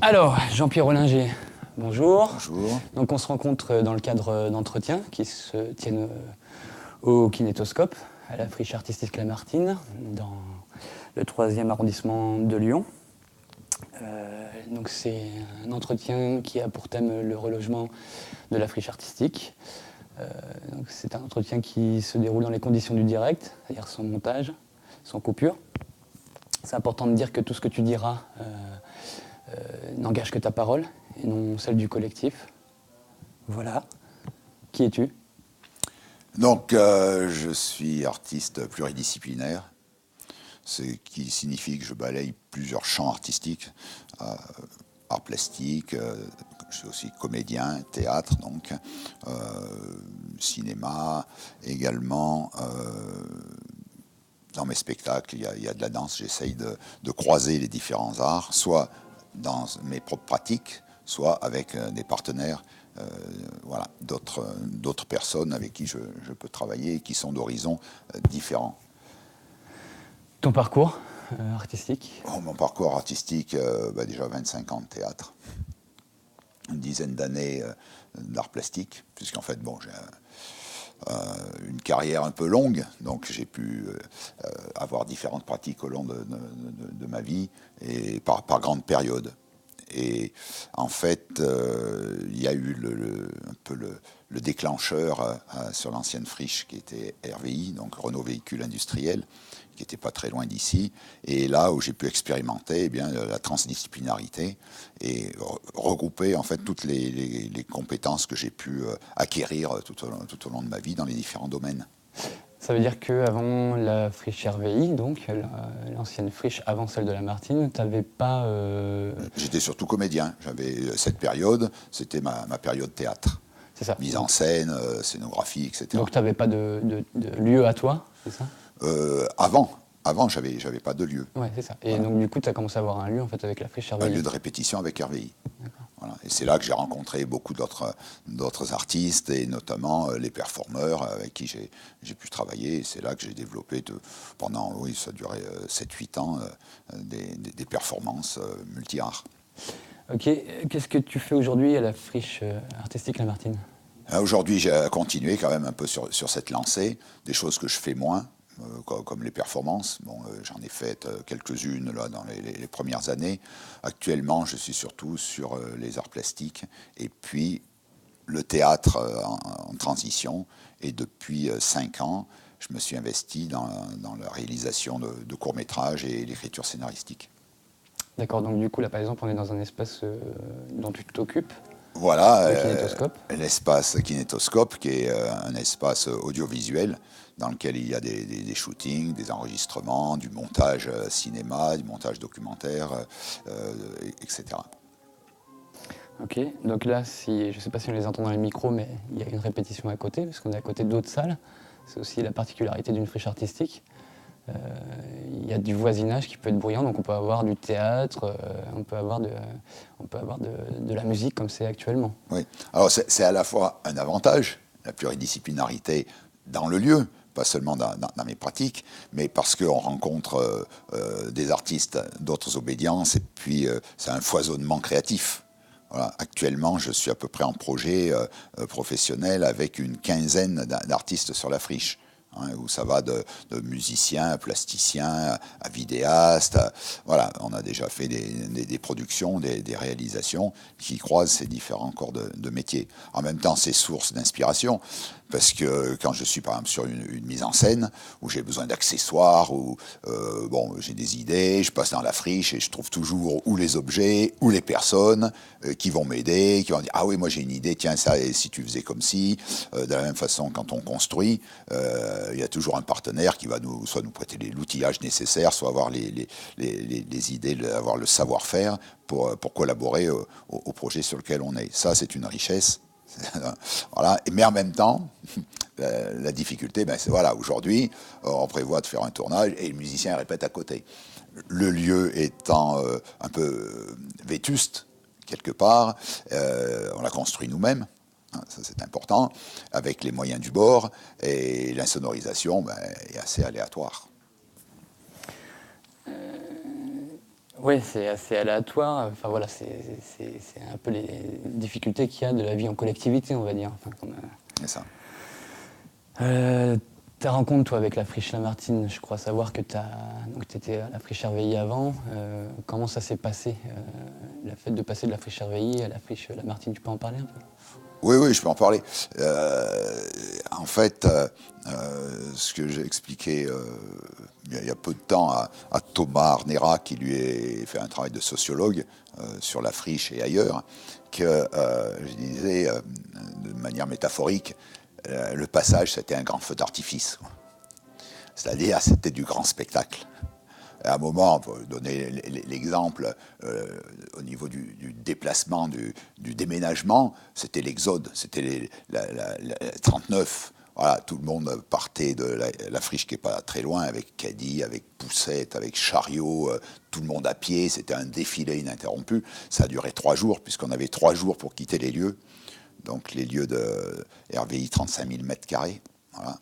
Alors, Jean-Pierre Ollinger, bonjour. Bonjour. Donc on se rencontre dans le cadre d'entretiens qui se tiennent au Kinétoscope, à la friche artistique Lamartine, dans le 3e arrondissement de Lyon. Donc c'est un entretien qui a pour thème le relogement de la friche artistique. Donc c'est un entretien qui se déroule dans les conditions du direct, c'est-à-dire sans montage, sans coupure. C'est important de dire que tout ce que tu diras n'engage que ta parole et non celle du collectif. Voilà. Qui es-tu ? Donc, je suis artiste pluridisciplinaire, ce qui signifie que je balaye plusieurs champs artistiques, art plastique, je suis aussi comédien, théâtre, donc, cinéma, également. Dans mes spectacles, il y a de la danse, j'essaye de croiser les différents arts, soit dans mes propres pratiques, soit avec des partenaires, voilà, d'autres personnes avec qui je peux travailler et qui sont d'horizons différents. Ton parcours artistique ? Mon parcours artistique, déjà 25 ans de théâtre, une dizaine d'années d'art plastique, puisqu'en fait, bon, j'ai une carrière un peu longue, donc j'ai pu avoir différentes pratiques au long de ma vie et par grandes périodes. Et en fait, il y a eu un peu le déclencheur sur l'ancienne friche qui était RVI, donc Renault Véhicule Industriel, qui n'était pas très loin d'ici, et là où j'ai pu expérimenter la transdisciplinarité et regrouper en fait toutes les compétences que j'ai pu acquérir tout au long de ma vie dans les différents domaines. Ça veut dire qu'avant la friche RVI, donc l'ancienne friche avant celle de Lamartine, tu n'avais pas... J'étais surtout comédien. J'avais cette période, c'était ma période théâtre. C'est ça. Mise en scène, scénographie, etc. Donc tu n'avais pas de lieu à toi, c'est ça ? Avant, j'avais pas de lieu. Ouais, c'est ça. Et voilà. donc du coup, tu as commencé à avoir un lieu en fait avec la friche RVI. Un lieu de répétition avec RVI. Voilà. Et c'est là que j'ai rencontré beaucoup d'autres artistes, et notamment les performeurs avec qui j'ai pu travailler. Et c'est là que j'ai développé pendant, oui, ça durait 7-8 ans, des performances multi-arts. Ok, qu'est-ce que tu fais aujourd'hui à la friche artistique Lamartine ? Aujourd'hui, j'ai continué quand même un peu sur cette lancée, des choses que je fais moins, comme les performances. Bon, j'en ai fait quelques-unes là, dans les premières années. Actuellement, je suis surtout sur les arts plastiques et puis le théâtre en transition. Et depuis 5 ans, je me suis investi dans la réalisation de courts-métrages et l'écriture scénaristique. D'accord, donc du coup, là par exemple, on est dans un espace dont tu t'occupes. Voilà, le Kinétoscope. L'espace Kinétoscope, qui est un espace audiovisuel dans lequel il y a des shootings, des enregistrements, du montage cinéma, du montage documentaire, etc. Ok, donc là, je ne sais pas si on les entend dans les micros, mais il y a une répétition à côté, parce qu'on est à côté d'autres salles. C'est aussi la particularité d'une friche artistique. Il y a du voisinage qui peut être bruyant, donc on peut avoir du théâtre, on peut avoir de la musique comme c'est actuellement. Oui, alors c'est à la fois un avantage, la pluridisciplinarité dans le lieu, pas seulement dans mes pratiques, mais parce qu'on rencontre des artistes d'autres obédiences, et puis c'est un foisonnement créatif. Voilà. Actuellement, je suis à peu près en projet professionnel avec une quinzaine d'artistes sur la friche. Où ça va de musiciens à plasticiens à vidéastes. Voilà, on a déjà fait des productions, des réalisations qui croisent ces différents corps de métier. En même temps, c'est source d'inspiration, parce que quand je suis par exemple sur une mise en scène, où j'ai besoin d'accessoires, où j'ai des idées, je passe dans la friche et je trouve toujours ou les objets, ou les personnes qui vont m'aider, qui vont dire « Ah oui, moi j'ai une idée, tiens ça, et si tu faisais comme si ?» De la même façon, quand on construit, il y a toujours un partenaire qui va soit nous prêter l'outillage nécessaire, soit avoir les idées, avoir le savoir-faire pour collaborer au projet sur lequel on est. Ça, c'est une richesse. Voilà. Mais en même temps, la difficulté, c'est voilà, aujourd'hui, on prévoit de faire un tournage et le musicien répète à côté. Le lieu étant un peu vétuste, quelque part, on l'a construit nous-mêmes. Ça c'est important, avec les moyens du bord, et l'insonorisation est assez aléatoire. Oui, c'est assez aléatoire. Enfin voilà, c'est un peu les difficultés qu'il y a de la vie en collectivité, on va dire. Enfin, C'est ça. Ta rencontre, toi, avec la friche Lamartine, je crois savoir que tu étais à la friche RVI avant. Comment ça s'est passé, le fait de passer de la friche RVI à la friche Lamartine? Tu peux en parler un peu? Oui, oui, je peux en parler. En fait, ce que j'ai expliqué il y a peu de temps à Thomas Arnera, qui lui a fait un travail de sociologue sur la friche et ailleurs, que je disais de manière métaphorique, le passage, c'était un grand feu d'artifice. C'est-à-dire, c'était du grand spectacle. À un moment, on peut donner l'exemple au niveau du déplacement, du déménagement, c'était l'exode, c'était la 39. Voilà, tout le monde partait de la friche qui n'est pas très loin, avec caddie, avec poussette, avec chariot, tout le monde à pied, c'était un défilé ininterrompu. Ça a duré 3 jours, puisqu'on avait 3 jours pour quitter les lieux. Donc les lieux de RVI, 35 000 mètres carrés. Voilà.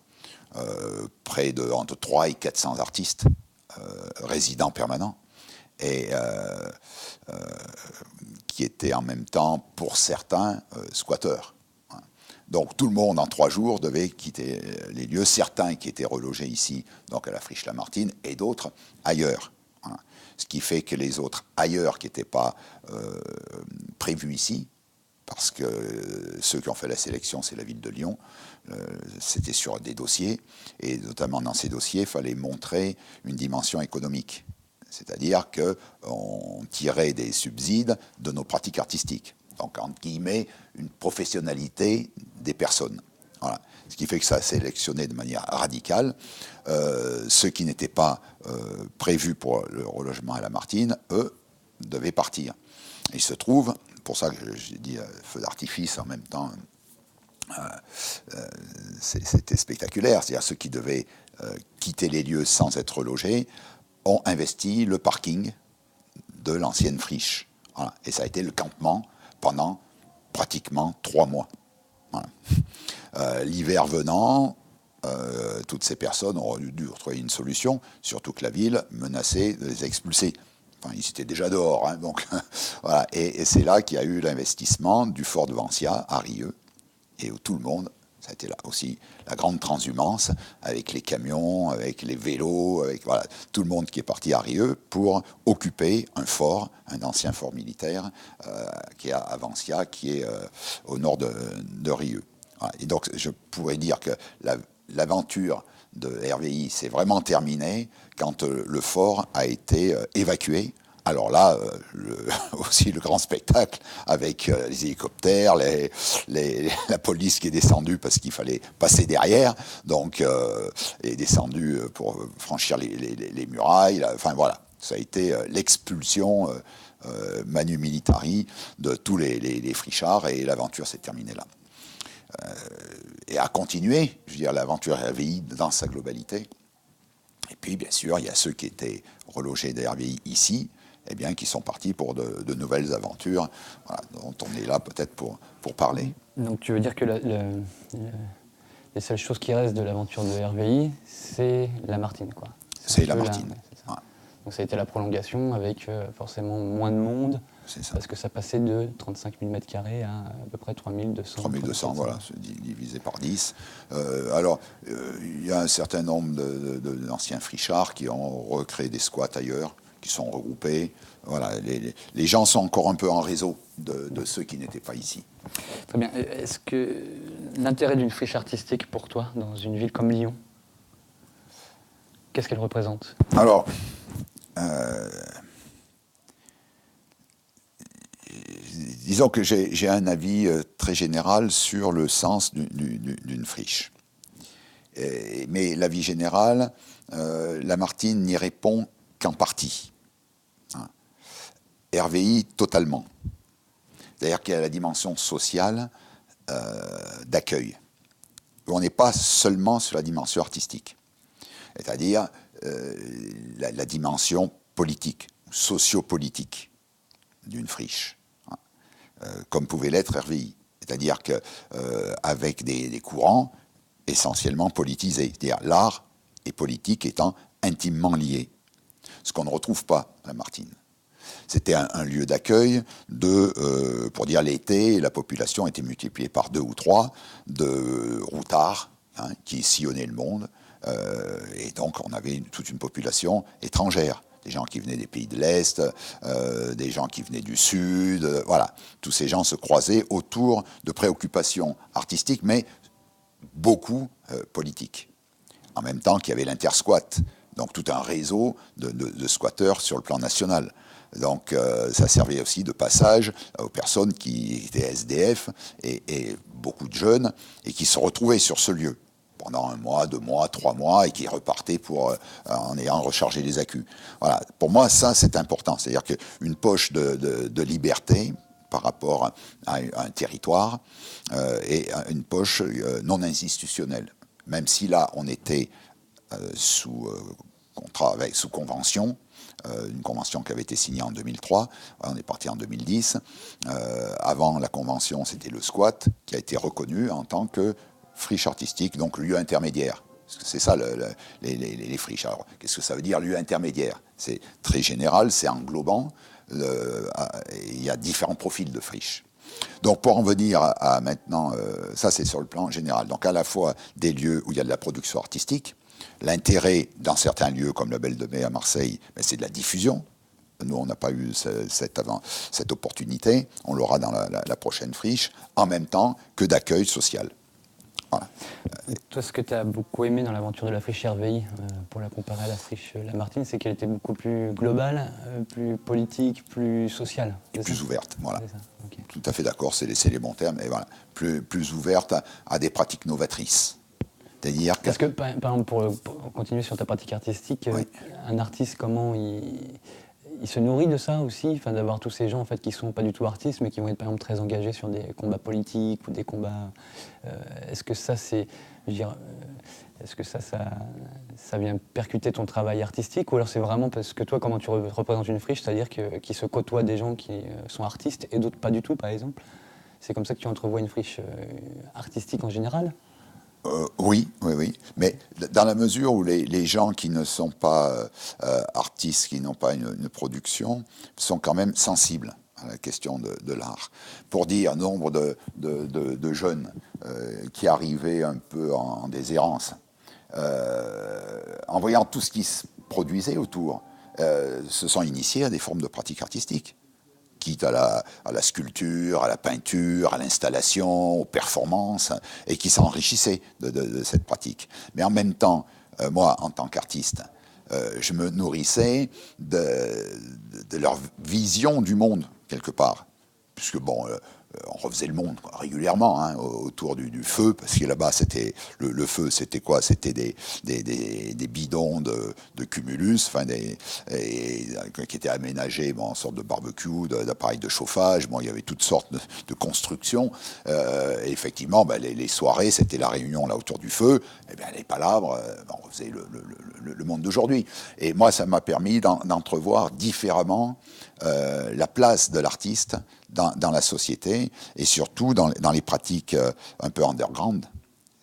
Près de entre 3 et 400 artistes résidents permanents et qui étaient en même temps, pour certains, squatteurs. Donc tout le monde en 3 jours devait quitter les lieux, certains qui étaient relogés ici, donc à la friche Lamartine, et d'autres ailleurs. Voilà. Ce qui fait que les autres ailleurs qui n'étaient pas prévus ici, parce que ceux qui ont fait la sélection, c'est la ville de Lyon, c'était sur des dossiers, et notamment dans ces dossiers, il fallait montrer une dimension économique. C'est-à-dire qu'on tirait des subsides de nos pratiques artistiques. Donc, entre guillemets, une professionnalité des personnes. Voilà. Ce qui fait que ça a sélectionné de manière radicale. Ceux qui n'étaient pas prévus pour le relogement à Lamartine, eux, devaient partir. Et il se trouve, pour ça que j'ai dit feu d'artifice en même temps, c'était spectaculaire. C'est-à-dire ceux qui devaient quitter les lieux sans être logés ont investi le parking de l'ancienne friche. Voilà. Et ça a été le campement pendant pratiquement 3 mois. Voilà. L'hiver venant, toutes ces personnes auraient dû trouver une solution, surtout que la ville menaçait de les expulser. Enfin, ils étaient déjà dehors, hein, donc voilà. Et c'est là qu'il y a eu l'investissement du fort de Vancia à Rieux, et où tout le monde, ça a été là aussi la grande transhumance, avec les camions, avec les vélos, avec voilà, tout le monde qui est parti à Rieux pour occuper un fort, un ancien fort militaire, qui est à Vancia, qui est au nord de Rieux. Voilà. Et donc je pourrais dire que l'aventure de RVI s'est vraiment terminée quand le fort a été évacué. Alors là, aussi le grand spectacle avec les hélicoptères, la police qui est descendue parce qu'il fallait passer derrière, donc est descendue pour franchir les murailles. Enfin voilà, ça a été l'expulsion manu militari de tous les frichards, et l'aventure s'est terminée là. Et a continué, je veux dire, l'aventure RVI dans sa globalité. Et puis, bien sûr, il y a ceux qui étaient relogés de RVI ici, eh bien, qui sont partis pour de nouvelles aventures, voilà, dont on est là peut-être pour parler. Donc tu veux dire que les seules choses qui restent de l'aventure de RVI, c'est Lamartine, quoi. C'est Lamartine. Ouais. Donc ça a été la prolongation avec forcément moins de monde, C'est ça. parce que ça passait de 35 000 m² à peu près 3200. 3200, voilà, divisé par 10. Alors, il y a un certain nombre d'anciens frichards qui ont recréé des squats ailleurs, qui sont regroupés. Voilà, les gens sont encore un peu en réseau de ceux qui n'étaient pas ici. Très bien. Est-ce que l'intérêt d'une friche artistique pour toi, dans une ville comme Lyon, qu'est-ce qu'elle représente? Alors, disons que j'ai un avis très général sur le sens d'une friche. Mais l'avis général, Lamartine n'y répond qu'en partie. Hein. RVI, totalement. C'est-à-dire qu'il y a la dimension sociale d'accueil. On n'est pas seulement sur la dimension artistique. C'est-à-dire la dimension politique, sociopolitique d'une friche. Comme pouvait l'être RVI. C'est-à-dire qu'avec des courants essentiellement politisés, c'est-à-dire l'art et politique étant intimement liés, ce qu'on ne retrouve pas à Lamartine. C'était un lieu d'accueil pour dire l'été, la population était multipliée par 2 ou 3 de routards qui sillonnaient le monde. Et donc on avait toute une population étrangère. Des gens qui venaient des pays de l'Est, des gens qui venaient du Sud, voilà. Tous ces gens se croisaient autour de préoccupations artistiques, mais beaucoup politiques. En même temps qu'il y avait l'intersquat, donc tout un réseau de squatteurs sur le plan national. Donc ça servait aussi de passage aux personnes qui étaient SDF et beaucoup de jeunes, et qui se retrouvaient sur ce lieu pendant 1 mois, 2 mois, 3 mois, et qui repartaient en ayant rechargé les accus. Voilà. Pour moi, ça, c'est important. C'est-à-dire qu'une poche de liberté par rapport à un territoire et une poche non institutionnelle. Même si là, on était sous contrat, sous convention, une convention qui avait été signée en 2003, on est parti en 2010. Avant la convention, c'était le squat qui a été reconnu en tant que friche artistique, donc lieu intermédiaire. C'est ça les friches. Alors, qu'est-ce que ça veut dire, lieu intermédiaire? C'est très général, c'est englobant. Il y a différents profils de friches. Donc pour en venir à maintenant, ça c'est sur le plan général. Donc à la fois des lieux où il y a de la production artistique. L'intérêt dans certains lieux comme la Belle de Mai à Marseille, c'est de la diffusion. Nous, on n'a pas eu cette opportunité. On l'aura dans la prochaine friche, en même temps que d'accueil social. Voilà. Toi, ce que tu as beaucoup aimé dans l'aventure de la friche Herveilly, pour la comparer à la friche Lamartine, c'est qu'elle était beaucoup plus globale, plus politique, plus sociale. Et plus ouverte, voilà. Okay. Tout à fait d'accord, c'est les bons termes. Et voilà, plus ouverte à des pratiques novatrices. C'est-à-dire que... Parce que, par exemple, pour continuer sur ta pratique artistique, oui. Un artiste, comment il se nourrit de ça aussi, enfin, d'avoir tous ces gens en fait, qui ne sont pas du tout artistes, mais qui vont être par exemple très engagés sur des combats politiques ou des combats... est-ce que ça, c'est... Je veux dire, est-ce que ça vient percuter ton travail artistique, ou alors c'est vraiment parce que toi, comment tu représentes une friche, c'est-à-dire qu'il se côtoie des gens qui sont artistes et d'autres pas du tout, par exemple? C'est comme ça que tu entrevois une friche artistique en général? Oui. Mais dans la mesure où les gens qui ne sont pas artistes, qui n'ont pas une production, sont quand même sensibles à la question de l'art. Pour dire, nombre de jeunes qui arrivaient un peu en déshérence, en voyant tout ce qui se produisait autour, se sont initiés à des formes de pratiques artistiques, quitte à la sculpture, à la peinture, à l'installation, aux performances, et qui s'enrichissaient de cette pratique. Mais en même temps, moi, en tant qu'artiste, je me nourrissais de leur vision du monde, quelque part. Puisque, bon, on refaisait le monde régulièrement autour du feu, parce que là-bas, c'était le feu, c'était quoi? C'était des bidons de cumulus, enfin qui étaient aménagés en sorte de barbecue, d'appareils de chauffage. Bon, il y avait toutes sortes de constructions. Et effectivement, les soirées, c'était la réunion là autour du feu. Et bien, les palabres, on refaisait le monde d'aujourd'hui. Et moi, ça m'a permis d'entrevoir différemment la place de l'artiste dans la société, et surtout dans les pratiques un peu underground.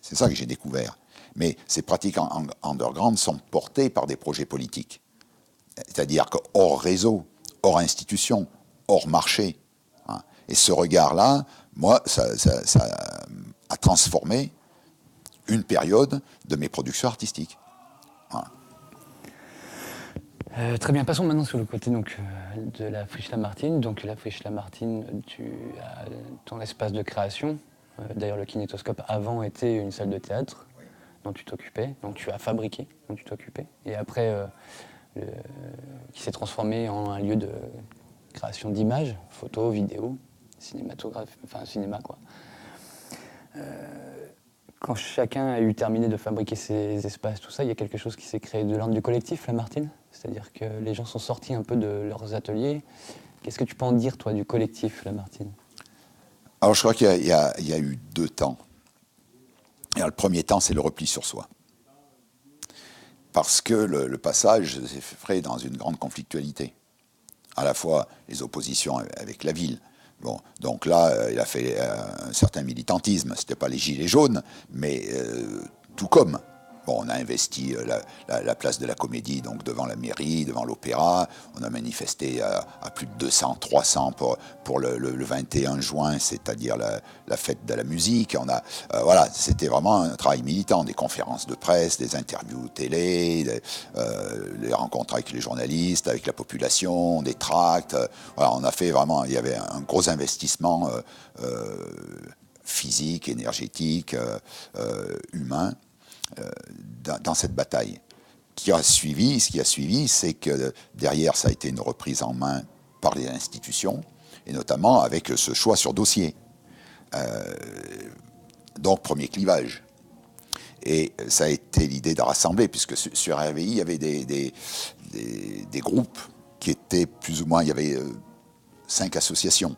C'est ça que j'ai découvert. Mais ces pratiques underground sont portées par des projets politiques. C'est-à-dire que hors réseau, hors institution, hors marché. Et ce regard-là, moi, ça a transformé une période de mes productions artistiques. Voilà. Très bien, passons maintenant sur le côté donc, de la friche Lamartine. Donc la friche Lamartine, tu as ton espace de création. D'ailleurs, le kinétoscope avant était une salle de théâtre dont tu t'occupais, donc tu as fabriqué, dont tu t'occupais. Et après, qui s'est transformé en un lieu de création d'images, photos, vidéos, cinématographie, enfin cinéma quoi. Quand chacun a eu terminé de fabriquer ses espaces, tout ça, il y a quelque chose qui s'est créé de l'ordre du collectif, Lamartine. C'est-à-dire que les gens sont sortis un peu de leurs ateliers. Qu'est-ce que tu peux en dire, toi, du collectif, Lamartine? Alors, je crois qu'il y a eu 2 temps. Alors, le premier temps, c'est le repli sur soi. Parce que le passage s'est fait dans une grande conflictualité. À la fois les oppositions avec la ville. Bon, donc là, il a fait un certain militantisme. Ce n'était pas les gilets jaunes, mais tout comme. Bon, on a investi la place de la Comédie, donc devant la mairie, devant l'Opéra. On a manifesté à plus de 200, 300 pour le 21 juin, c'est-à-dire la fête de la musique. Voilà, c'était vraiment un travail militant, des conférences de presse, des interviews télé, les rencontres avec les journalistes, avec la population, des tracts. Voilà, on a fait vraiment, il y avait un gros investissement physique, énergétique, humain. Dans cette bataille. Ce qui a suivi, c'est que derrière, ça a été une reprise en main par les institutions, et notamment avec ce choix sur dossier. Donc, premier clivage. Et ça a été l'idée de rassembler, puisque sur RVI, il y avait des groupes qui étaient plus ou moins, il y avait 5 associations,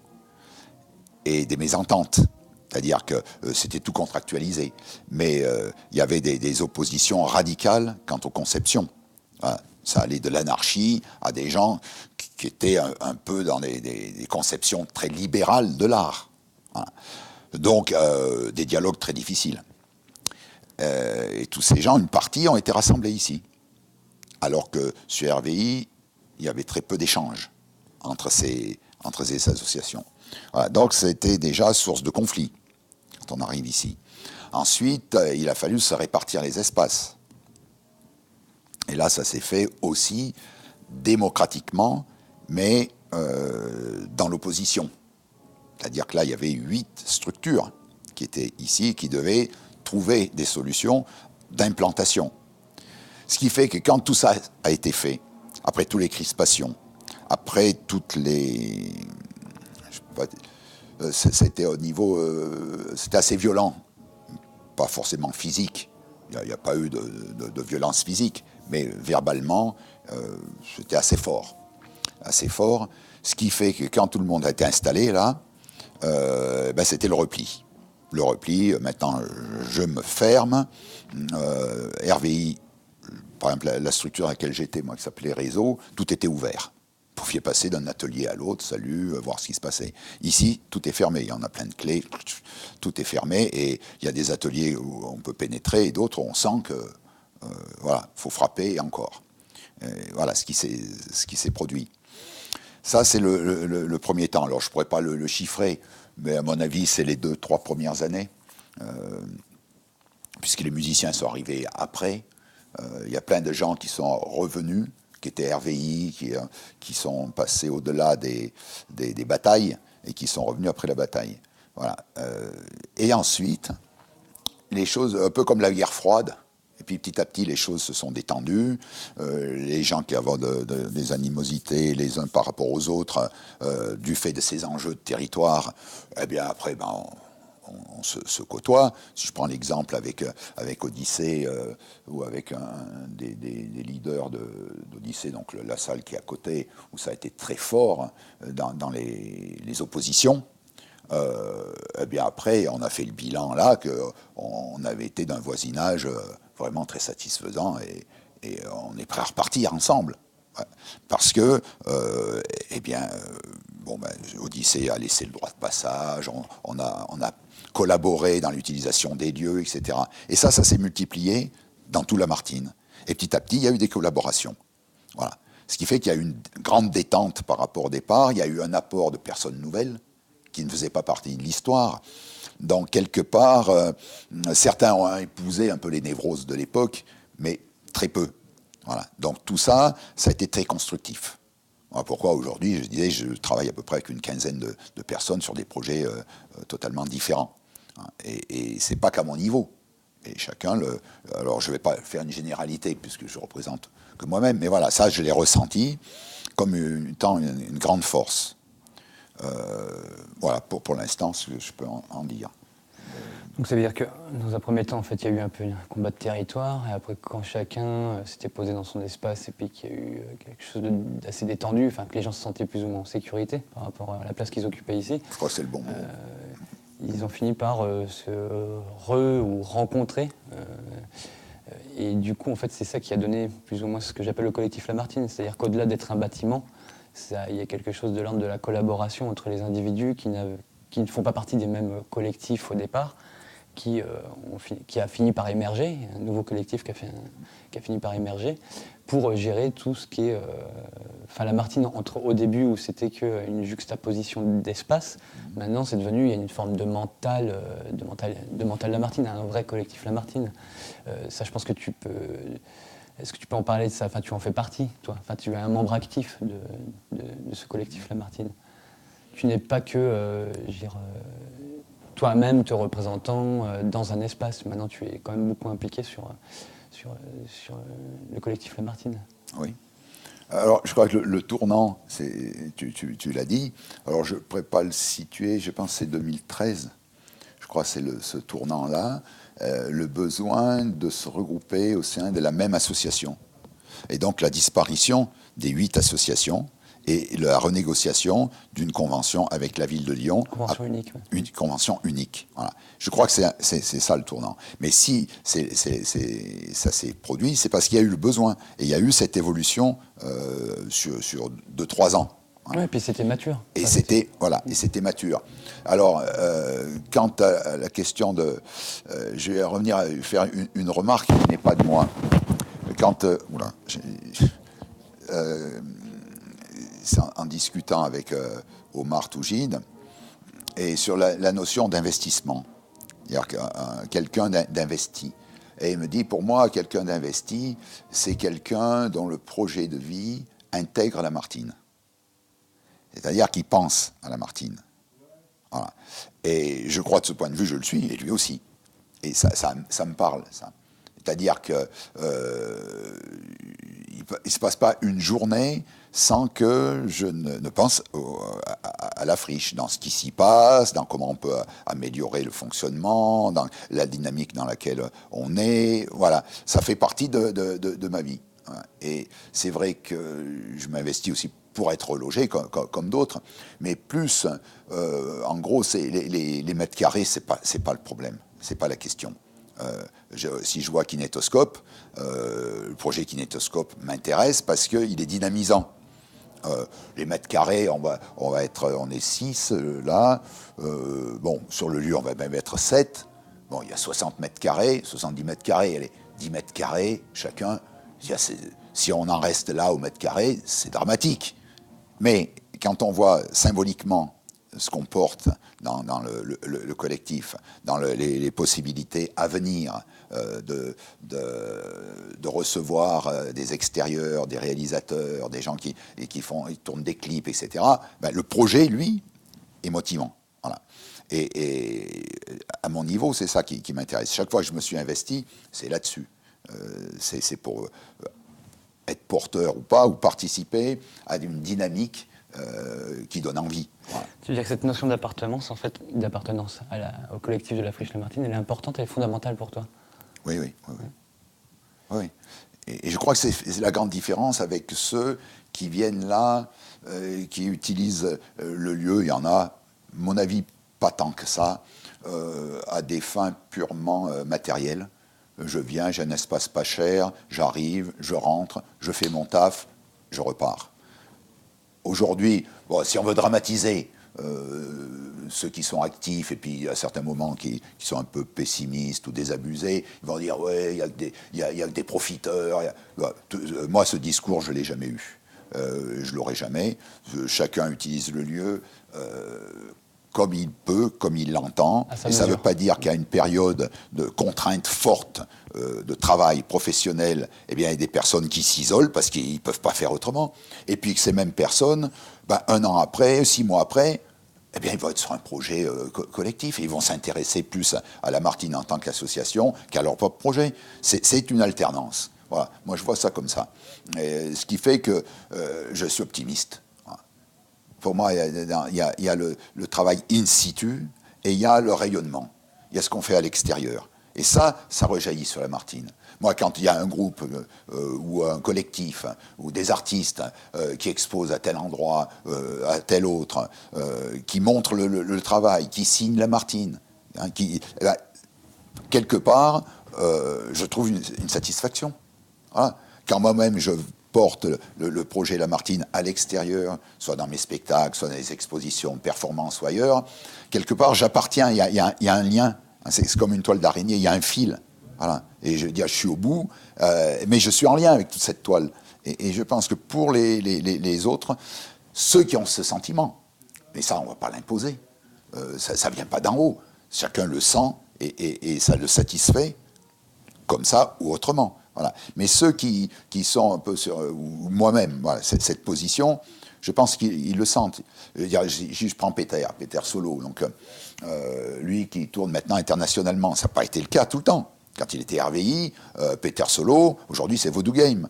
et des mésententes. C'est-à-dire que c'était tout contractualisé. Mais il y avait des oppositions radicales quant aux conceptions. Voilà. Ça allait de l'anarchie à des gens qui étaient un peu dans des conceptions très libérales de l'art. Voilà. Donc, des dialogues très difficiles. Et tous ces gens, une partie, ont été rassemblés ici. Alors que sur RVI, il y avait très peu d'échanges entre ces associations. Voilà. Donc, c'était déjà source de conflit quand on arrive ici. Ensuite, il a fallu se répartir les espaces. Et là, ça s'est fait aussi démocratiquement, mais dans l'opposition. C'est-à-dire que là, il y avait 8 structures qui étaient ici, qui devaient trouver des solutions d'implantation. Ce qui fait que quand tout ça a été fait, après toutes les crispations, après toutes les... c'était au niveau... c'était assez violent, pas forcément physique. Il n'y a pas eu de violence physique, mais verbalement, c'était assez fort. Assez fort. Ce qui fait que quand tout le monde a été installé, là, c'était le repli. Le repli, maintenant, je me ferme. RVI, par exemple, la structure à laquelle j'étais, moi, qui s'appelait Réseau, tout était ouvert. Vous pouviez passer d'un atelier à l'autre, salut, voir ce qui se passait. Ici, tout est fermé. Il y en a plein de clés, tout est fermé. Et il y a des ateliers où on peut pénétrer et d'autres où on sent que, voilà, il faut frapper et encore. Et voilà ce qui s'est produit. Ça, c'est le premier temps. Alors, je ne pourrais pas le chiffrer, mais à mon avis, c'est les 2-3 premières années, puisque les musiciens sont arrivés après. Il y a plein de gens qui sont revenus, qui étaient RVI, qui sont passés au-delà des batailles et qui sont revenus après la bataille. Voilà. Et ensuite, les choses, un peu comme la guerre froide, et puis petit à petit, les choses se sont détendues. Les gens qui avaient des animosités les uns par rapport aux autres, du fait de ces enjeux de territoire, eh bien après, on se côtoie. Si je prends l'exemple avec Odyssée ou avec des leaders d'Odyssée, donc la salle qui est à côté, où ça a été très fort dans les oppositions, eh bien après, on a fait le bilan là qu'on avait été d'un voisinage vraiment très satisfaisant et on est prêt à repartir ensemble. Ouais. Parce que, Odyssée a laissé le droit de passage, on a collaboré dans l'utilisation des lieux, etc. Et ça s'est multiplié dans tout Lamartine. Et petit à petit, il y a eu des collaborations. Voilà. Ce qui fait qu'il y a eu une grande détente par rapport au départ, il y a eu un apport de personnes nouvelles qui ne faisaient pas partie de l'histoire. Donc, quelque part, certains ont épousé un peu les névroses de l'époque, mais très peu. Voilà. Donc, tout ça, ça a été très constructif. Voilà pourquoi aujourd'hui, je disais, je travaille à peu près avec une quinzaine de personnes sur des projets totalement différents. Et c'est pas qu'à mon niveau. Et chacun alors, je ne vais pas faire une généralité, puisque je représente que moi-même, mais voilà, ça, je l'ai ressenti comme une grande force. Voilà, pour l'instant, ce que je peux en dire. Donc ça veut dire que dans un premier temps, en fait, il y a eu un peu un combat de territoire, et après, quand chacun s'était posé dans son espace, et puis qu'il y a eu quelque chose d'assez détendu, enfin que les gens se sentaient plus ou moins en sécurité par rapport à la place qu'ils occupaient ici. Je crois que c'est le bon mot. Ils ont fini par se ou rencontrer. Et du coup, en fait, c'est ça qui a donné plus ou moins ce que j'appelle le collectif Lamartine. C'est-à-dire qu'au-delà d'être un bâtiment, il y a quelque chose de l'ordre de la collaboration entre les individus qui ne font pas partie des mêmes collectifs au départ, qui a fini par émerger, un nouveau collectif qui a fini par émerger, pour gérer tout ce qui est... la Martine, au début où c'était qu'une juxtaposition d'espace, maintenant c'est devenu, il y a une forme de mental Lamartine, un vrai collectif Lamartine. Ça, je pense que tu peux... Est-ce que tu peux en parler de ça? Tu en fais partie, toi. Tu es un membre actif de ce collectif Lamartine. Tu n'es pas que, toi-même te représentant dans un espace. Maintenant, tu es quand même beaucoup impliqué sur le collectif Lamartine. Oui. Alors, je crois que le tournant, tu l'as dit. Alors, je ne pourrais pas le situer, je pense que c'est 2013. Je crois que c'est ce tournant-là. Le besoin de se regrouper au sein de la même association. Et donc la disparition des 8 associations et la renégociation d'une convention avec la ville de Lyon. Convention unique. Ouais. Une convention unique. Voilà. Je crois que c'est ça le tournant. Mais si ça s'est produit, c'est parce qu'il y a eu le besoin. Et il y a eu cette évolution sur 2-3 ans. Oui, et puis c'était mature. Et c'était mature. Alors, quant à la question de... je vais revenir à faire une remarque qui n'est pas de moi. Quand... en discutant avec Omar Tougide, et sur la notion d'investissement. C'est-à-dire quelqu'un d'investi. Et il me dit, pour moi, quelqu'un d'investi, c'est quelqu'un dont le projet de vie intègre la Martine. C'est-à-dire qu'il pense à la Martine. Voilà. Et je crois de ce point de vue, je le suis, et lui aussi. Et ça me parle, ça. C'est-à-dire qu'il ne se passe pas une journée sans que je ne pense à la friche, dans ce qui s'y passe, dans comment on peut améliorer le fonctionnement, dans la dynamique dans laquelle on est. Voilà, ça fait partie de ma vie. Et c'est vrai que je m'investis aussi pour être logé comme d'autres, mais plus, en gros, les mètres carrés, c'est pas le problème, c'est pas la question. Si je vois Kinétoscope, le projet Kinétoscope m'intéresse parce qu'il est dynamisant. Les mètres carrés, on est 6 là. Bon, sur le lieu, on va même être 7. Bon, il y a 60 mètres carrés, 70 mètres carrés, allez, 10 mètres carrés chacun. Si on en reste là au mètre carré, c'est dramatique. Mais quand on voit symboliquement ce qu'on porte dans le collectif, dans les possibilités à venir de recevoir des extérieurs, des réalisateurs, des gens qui tournent des clips, etc., ben, le projet, lui, est motivant. Voilà. Et à mon niveau, c'est ça qui m'intéresse. Chaque fois que je me suis investi, c'est là-dessus. C'est pour être porteur ou pas, ou participer à une dynamique qui donne envie. Voilà. Tu veux dire que cette notion d'appartenance, en fait, d'appartenance au collectif de la Friche Lamartine, elle est importante, elle est fondamentale pour toi? Oui. Et je crois que c'est la grande différence avec ceux qui viennent là, qui utilisent le lieu. Il y en a, à mon avis, pas tant que ça, à des fins purement matérielles. Je viens, j'ai un espace pas cher, j'arrive, je rentre, je fais mon taf, je repars. Aujourd'hui, bon, si on veut dramatiser, ceux qui sont actifs et puis à certains moments qui sont un peu pessimistes ou désabusés, ils vont dire ouais, il y a que des profiteurs. Moi, ce discours, je l'ai jamais eu. Je l'aurai jamais. Chacun utilise le lieu comme il peut, comme il l'entend. Et ça ne veut pas dire qu'à une période de contraintes fortes de travail professionnel, eh bien, il y a des personnes qui s'isolent parce qu'ils ne peuvent pas faire autrement. Et puis que ces mêmes personnes, ben, 1 an après, 6 mois après, eh bien, ils vont être sur un projet collectif et ils vont s'intéresser plus à la Martine en tant qu'association qu'à leur propre projet. C'est une alternance. Voilà. Moi, je vois ça comme ça. Et ce qui fait que je suis optimiste. Pour moi, il y a le travail in situ et il y a le rayonnement. Il y a ce qu'on fait à l'extérieur. Et ça rejaillit sur la Martine. Moi, quand il y a un groupe ou un collectif ou des artistes qui exposent à tel endroit, à tel autre, qui montrent le travail, qui signent la Martine, hein, quelque part, je trouve une satisfaction. Voilà. Quand moi-même, je porte le projet Lamartine à l'extérieur, soit dans mes spectacles, soit dans les expositions, performances ou ailleurs, quelque part, j'appartiens, il y a un lien C'est comme une toile d'araignée, il y a un fil. Voilà. Et je veux dire, je suis au bout, mais je suis en lien avec toute cette toile. Et je pense que pour les autres, ceux qui ont ce sentiment, mais ça, on ne va pas l'imposer. Ça ne vient pas d'en haut. Chacun le sent et ça le satisfait, comme ça ou autrement. Voilà. Mais ceux qui sont un peu sur, ou moi-même, voilà, cette position, je pense qu'ils le sentent. Je prends Peter Solo, donc, lui qui tourne maintenant internationalement. Ça n'a pas été le cas tout le temps. Quand il était RVI, Peter Solo, aujourd'hui c'est Vodou Game.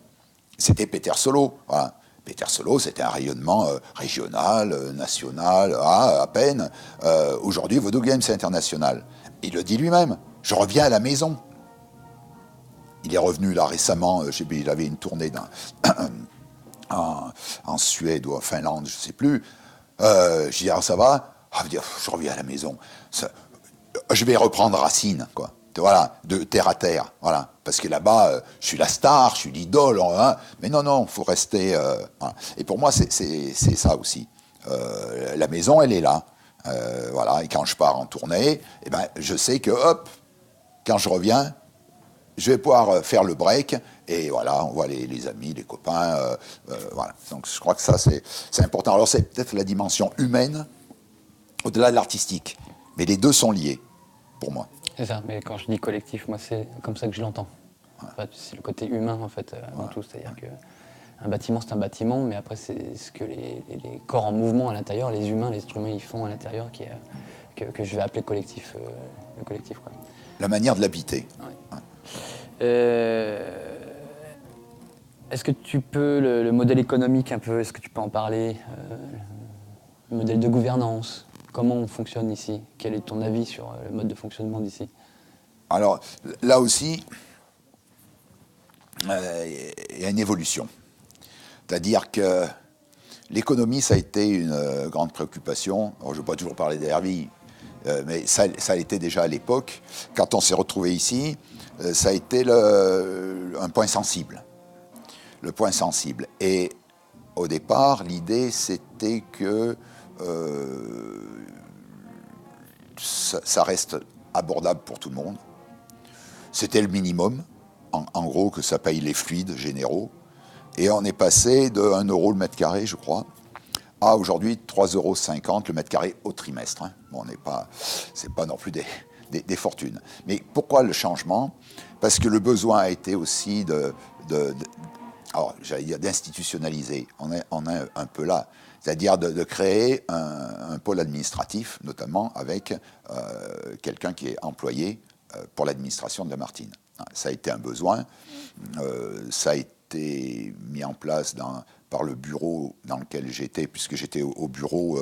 C'était Peter Solo. Voilà. Peter Solo, c'était un rayonnement régional, national, à peine. Aujourd'hui, Vodou Game, c'est international. Il le dit lui-même. Je reviens à la maison. Il est revenu là récemment, il avait une tournée en Suède ou en Finlande, je ne sais plus. Je dis, ah, ça va? Ah, je reviens à la maison. Je vais reprendre racine, quoi. Voilà, de terre à terre. Voilà. Parce que là-bas, je suis la star, je suis l'idole. Hein, mais non, il faut rester. Voilà. Et pour moi, c'est ça aussi. La maison, elle est là. Voilà. Et quand je pars en tournée, eh ben, je sais que, hop, quand je reviens, je vais pouvoir faire le break, et voilà, on voit les amis, les copains, voilà. Donc je crois que ça, c'est important. Alors c'est peut-être la dimension humaine, au-delà de l'artistique, mais les deux sont liés, pour moi. C'est ça, mais quand je dis collectif, moi c'est comme ça que je l'entends. En fait, c'est le côté humain, en fait, avant tout. C'est-à-dire qu'un bâtiment, c'est un bâtiment, mais après, c'est ce que les corps en mouvement à l'intérieur, les humains, les êtres humains, ils font à l'intérieur, que je vais appeler collectif, le collectif, quoi. La manière de l'habiter. Ouais. Est-ce que tu peux, le modèle économique un peu, est-ce que tu peux en parler, le modèle de gouvernance, comment on fonctionne ici? Quel est ton avis sur le mode de fonctionnement d'ici? Alors là aussi, il y a une évolution. C'est-à-dire que l'économie, ça a été une grande préoccupation. Alors, je ne vais pas toujours parler des RVI, mais ça a été déjà à l'époque. Quand on s'est retrouvé ici, ça a été un point sensible. Le point sensible. Et au départ, l'idée, c'était que ça reste abordable pour tout le monde. C'était le minimum, en gros, que ça paye les fluides généraux. Et on est passé de 1 euro le mètre carré, je crois, à aujourd'hui 3,50 € le mètre carré au trimestre. Hein. Bon, c'est pas non plus des fortunes. Mais pourquoi le changement? Parce que le besoin a été aussi alors, j'allais dire d'institutionnaliser. On est un peu là. C'est-à-dire de créer un pôle administratif, notamment avec quelqu'un qui est employé pour l'administration de Lamartine. Ça a été un besoin. Ça a été mis en place par le bureau dans lequel j'étais, puisque j'étais au bureau,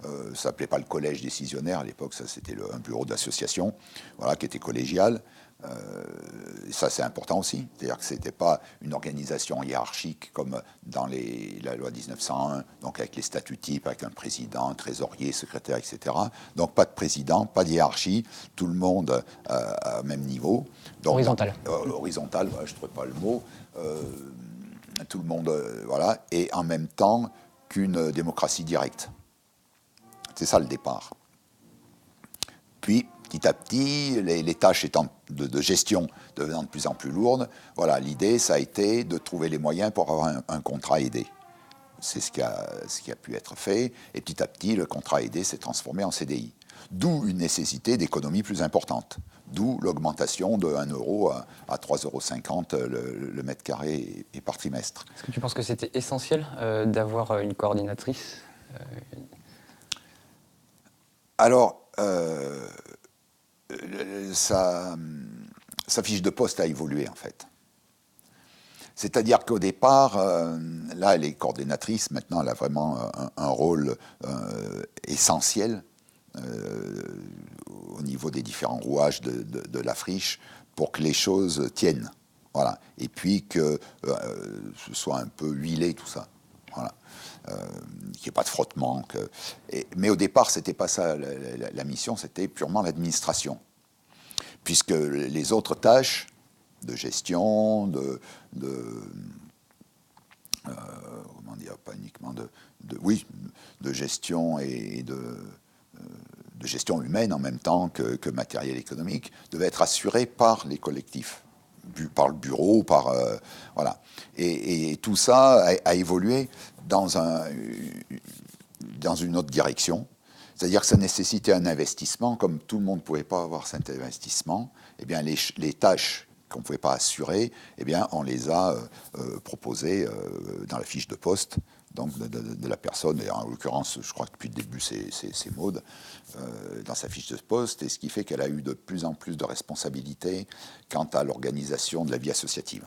ça ne s'appelait pas le collège décisionnaire à l'époque, ça c'était un bureau d'association, voilà, qui était collégial. Ça c'est important aussi, c'est-à-dire que ce n'était pas une organisation hiérarchique comme dans la loi 1901, donc avec les statuts types, avec un président, un trésorier, secrétaire, etc. Donc pas de président, pas de hiérarchie, tout le monde à même niveau. Donc, horizontal. Horizontal, voilà, je ne trouve pas le mot. Tout le monde, voilà, et en même temps qu'une démocratie directe. C'est ça le départ. Puis, petit à petit, les tâches de gestion devenant de plus en plus lourdes, voilà, l'idée, ça a été de trouver les moyens pour avoir un contrat aidé. C'est ce qui a pu être fait, et petit à petit, le contrat aidé s'est transformé en CDI. D'où une nécessité d'économie plus importante. D'où l'augmentation de 1 euro à 3,50 € le mètre carré et par trimestre. Est-ce que tu penses que c'était essentiel d'avoir une coordinatrice Alors, sa fiche de poste a évolué, en fait. C'est-à-dire qu'au départ, là, elle est coordinatrice. Maintenant, elle a vraiment un rôle essentiel au niveau des différents rouages de la friche pour que les choses tiennent. Voilà. Et puis que ce soit un peu huilé, tout ça. Voilà. Qu'il n'y ait pas de frottement. Mais au départ, ce n'était pas ça. La mission, c'était purement l'administration. Puisque les autres tâches de gestion, comment dire, pas uniquement de gestion et de de gestion humaine en même temps que matériel économique, devait être assuré par les collectifs, par le bureau, voilà. Et tout ça a évolué dans une autre direction. C'est-à-dire que ça nécessitait un investissement, comme tout le monde ne pouvait pas avoir cet investissement, eh bien les tâches qu'on ne pouvait pas assurer, eh bien on les a proposées dans la fiche de poste donc de la personne, et en l'occurrence, je crois que depuis le début, c'est Maud, dans sa fiche de poste, et ce qui fait qu'elle a eu de plus en plus de responsabilités quant à l'organisation de la vie associative.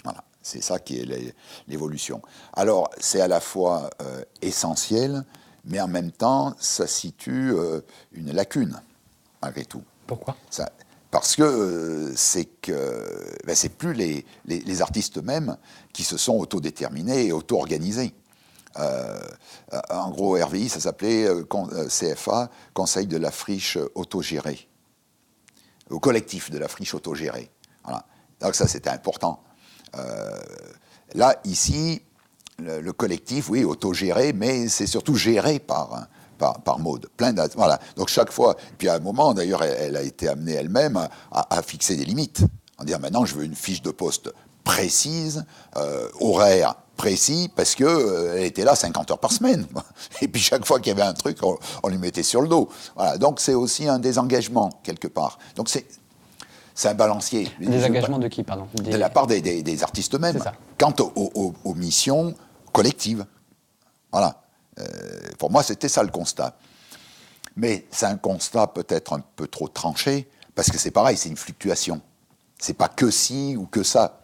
Voilà, c'est ça qui est l'évolution. Alors, c'est à la fois essentiel, mais en même temps, ça situe une lacune, malgré tout. Pourquoi ? Parce que c'est plus les artistes eux-mêmes qui se sont autodéterminés et auto-organisés. En gros, RVI, ça s'appelait CFA, Conseil de la friche autogérée, au collectif de la friche autogérée. Voilà. Donc ça, c'était important. Là, ici, le collectif, oui, autogéré, mais c'est surtout géré par Maud. Voilà. Donc chaque fois, puis à un moment, d'ailleurs, elle a été amenée elle-même à fixer des limites, en disant maintenant, je veux une fiche de poste précise, horaire précis, parce qu'elle était là 50 heures par semaine. Et puis chaque fois qu'il y avait un truc, on lui mettait sur le dos. Voilà. Donc c'est aussi un désengagement, quelque part. Donc c'est un balancier. Un désengagement de qui, pardon ? De la part des artistes eux-mêmes, quant aux missions collectives. Voilà. Pour moi, c'était ça le constat. Mais c'est un constat peut-être un peu trop tranché, parce que c'est pareil, c'est une fluctuation. C'est pas que ci ou que ça.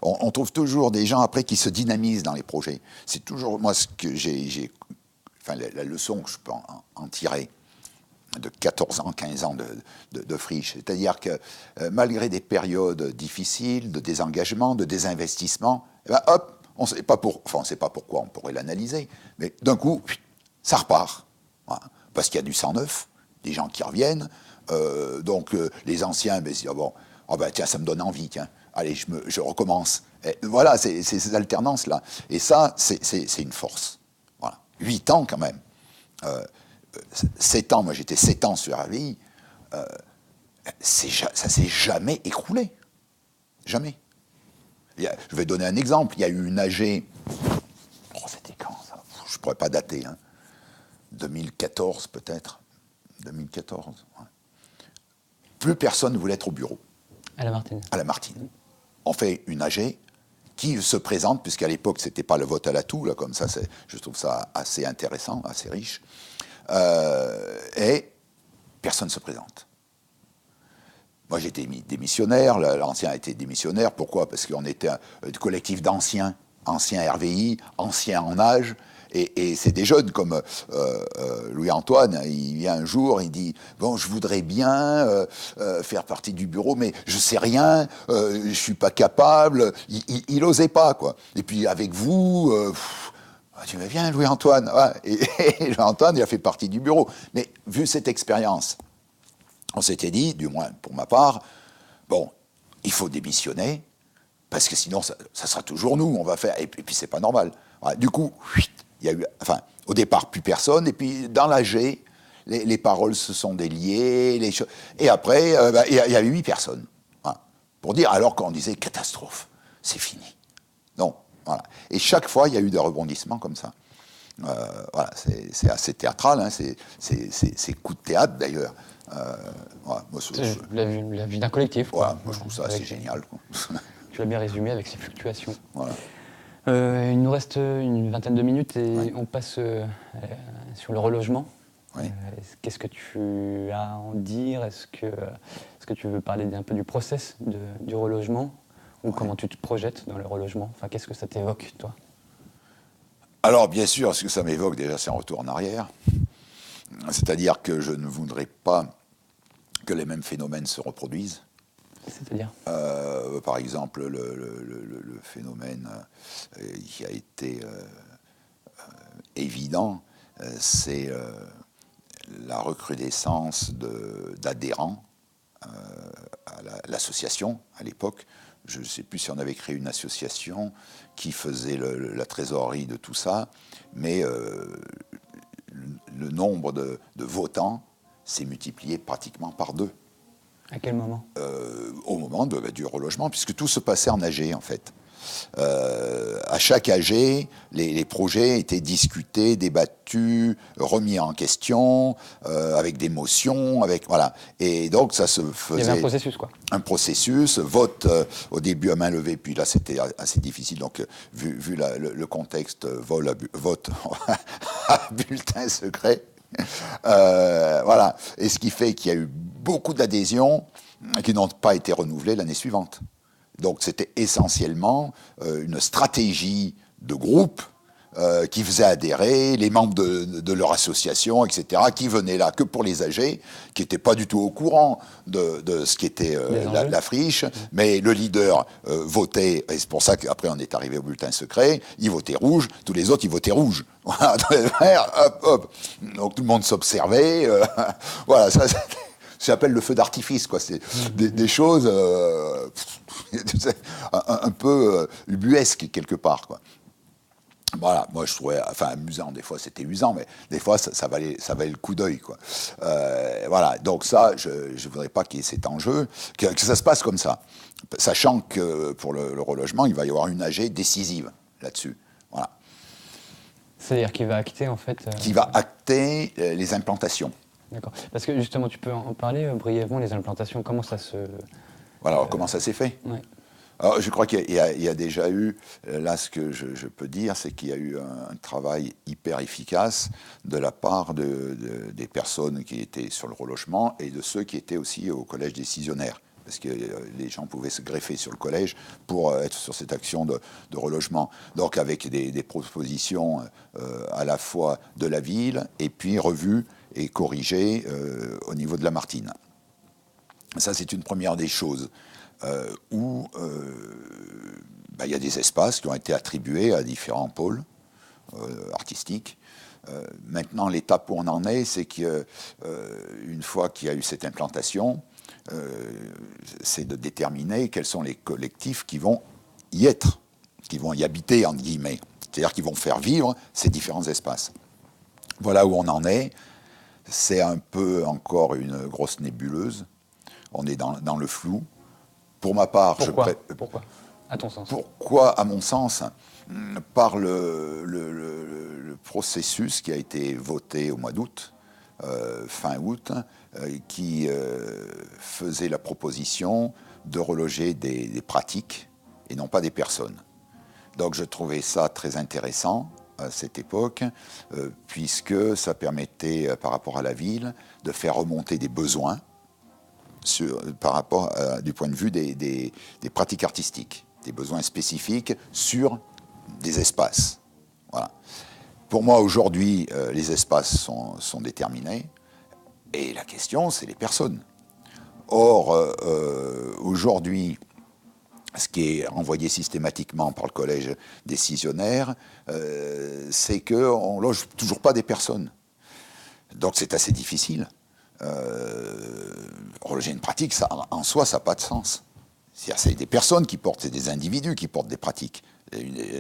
On trouve toujours des gens après qui se dynamisent dans les projets. C'est toujours moi ce que la leçon que je peux en tirer de 14 ans, 15 ans de friche. C'est-à-dire que malgré des périodes difficiles, de désengagement, de désinvestissement, eh ben, hop, on ne sait pas pourquoi, on pourrait l'analyser, mais d'un coup, ça repart. Voilà. Parce qu'il y a du sang neuf, des gens qui reviennent, donc les anciens, ben, tiens, ça me donne envie, tiens. Allez, je recommence. Et voilà, c'est ces alternances-là. Et ça, c'est une force. Voilà. 8 ans, quand même. 7 ans, moi j'étais 7 ans sur RVI. Ça s'est jamais écroulé. Jamais. Je vais donner un exemple. Il y a eu une AG. C'était quand, ça ? Je ne pourrais pas dater. 2014, peut-être. 2014. Ouais. Plus personne ne voulait être au bureau. À la Martine. À la Martine. On fait une AG qui se présente, puisqu'à l'époque, ce n'était pas le vote à la toux, là, comme ça, je trouve ça assez intéressant, assez riche. Et personne ne se présente. Moi, j'étais démissionnaire, l'ancien a été démissionnaire. Pourquoi ? Parce qu'on était un collectif d'anciens, anciens RVI, anciens en âge. Et c'est des jeunes comme Louis-Antoine, il vient un jour, il dit « Bon, je voudrais bien faire partie du bureau, mais je ne sais rien, je ne suis pas capable. » Il n'osait pas, quoi. Et puis avec vous, tu me viens, Louis-Antoine. Ouais. Et Louis-Antoine, il a fait partie du bureau. Mais vu cette expérience, on s'était dit, du moins pour ma part, bon, il faut démissionner, parce que sinon, ça sera toujours nous, on va faire, et puis c'est pas normal. Voilà. Du coup, il y a eu, au départ, plus personne, et puis dans l'AG, les paroles se sont déliées, et après, il y a eu 8 personnes. Voilà. Pour dire, alors qu'on disait, catastrophe, c'est fini. Non, voilà. Et chaque fois, il y a eu des rebondissements comme ça. Voilà, c'est assez théâtral, c'est coup de théâtre d'ailleurs. Voilà, moi, c'est la vie d'un collectif. Voilà, moi je trouve ça assez génial. Quoi. Tu l'as bien résumé avec ces fluctuations. Voilà. Il nous reste une vingtaine de minutes et on passe sur le relogement. Oui. Qu'est-ce que tu as à en dire ? Est-ce que tu veux parler un peu du process du relogement ? Ou comment tu te projettes dans le relogement ? Qu'est-ce que ça t'évoque, toi ? Alors, bien sûr, ce que ça m'évoque, déjà, c'est un retour en arrière. C'est-à-dire que je ne voudrais pas que les mêmes phénomènes se reproduisent. C'est-à-dire par exemple, le phénomène qui a été évident, c'est la recrudescence d'adhérents à l'association à l'époque. Je ne sais plus si on avait créé une association qui faisait la trésorerie de tout ça, mais le nombre de votants s'est multiplié pratiquement par 2. À quel moment? Au moment du relogement, puisque tout se passait en AG, en fait. À chaque AG, les projets étaient discutés, débattus, remis en question, avec des motions, voilà. Et donc ça se faisait. Il y avait un processus, quoi. Un processus, vote au début à main levée, puis là c'était assez difficile. Donc vu le contexte, vote à bulletin secret. Voilà. Et ce qui fait qu'il y a eu beaucoup d'adhésions qui n'ont pas été renouvelées l'année suivante. Donc c'était essentiellement une stratégie de groupe qui faisait adhérer les membres de leur association, etc., qui venaient là que pour les âgés, qui n'étaient pas du tout au courant de ce qu'était la friche, mais le leader votait, et c'est pour ça qu'après on est arrivé au bulletin secret, il votait rouge, tous les autres ils votaient rouge. Voilà, hop, hop. Donc tout le monde s'observait, voilà, ça s'appelle le feu d'artifice, quoi. C'est des choses un peu ubuesques quelque part, quoi. Voilà, moi je trouvais, amusant, des fois c'était usant, mais des fois ça valait le coup d'œil, quoi. Voilà, donc ça, je ne voudrais pas qu'il y ait cet enjeu, que ça se passe comme ça, sachant que pour le relogement, il va y avoir une AG décisive là-dessus. Voilà. C'est-à-dire qu'il va acter, en fait... Qui va acter les implantations. D'accord. Parce que justement, tu peux en parler brièvement, les implantations, comment ça se... Voilà, alors, comment ça s'est fait? Ouais. Alors, je crois qu'il y a déjà eu, là ce que je peux dire, c'est qu'il y a eu un travail hyper efficace de la part des personnes qui étaient sur le relogement et de ceux qui étaient aussi au collège décisionnaire. Parce que les gens pouvaient se greffer sur le collège pour être sur cette action de relogement. Donc avec des propositions à la fois de la ville et puis revues et corrigées au niveau de la Martine. Ça, c'est une première des choses. Où y a des espaces qui ont été attribués à différents pôles artistiques. Maintenant, l'étape où on en est, c'est qu'une fois qu'il y a eu cette implantation, c'est de déterminer quels sont les collectifs qui vont y être, qui vont y habiter, entre guillemets, c'est-à-dire qui vont faire vivre ces différents espaces. Voilà où on en est. C'est un peu encore une grosse nébuleuse. On est dans le flou. Pour ma part, Pourquoi à ton sens? Pourquoi, à mon sens? Par le processus qui a été voté au mois d'août, fin août, qui faisait la proposition de reloger des pratiques et non pas des personnes. Donc je trouvais ça très intéressant à cette époque, puisque ça permettait, par rapport à la ville, de faire remonter des besoins par rapport du point de vue des pratiques artistiques, des besoins spécifiques sur des espaces. Voilà. Pour moi, aujourd'hui, les espaces sont déterminés, et la question, c'est les personnes. Or, aujourd'hui, ce qui est envoyé systématiquement par le collège décisionnaire, c'est qu'on ne loge toujours pas des personnes. Donc c'est assez difficile. Reloger une pratique, ça, en soi, ça n'a pas de sens. C'est des personnes qui portent, c'est des individus qui portent des pratiques.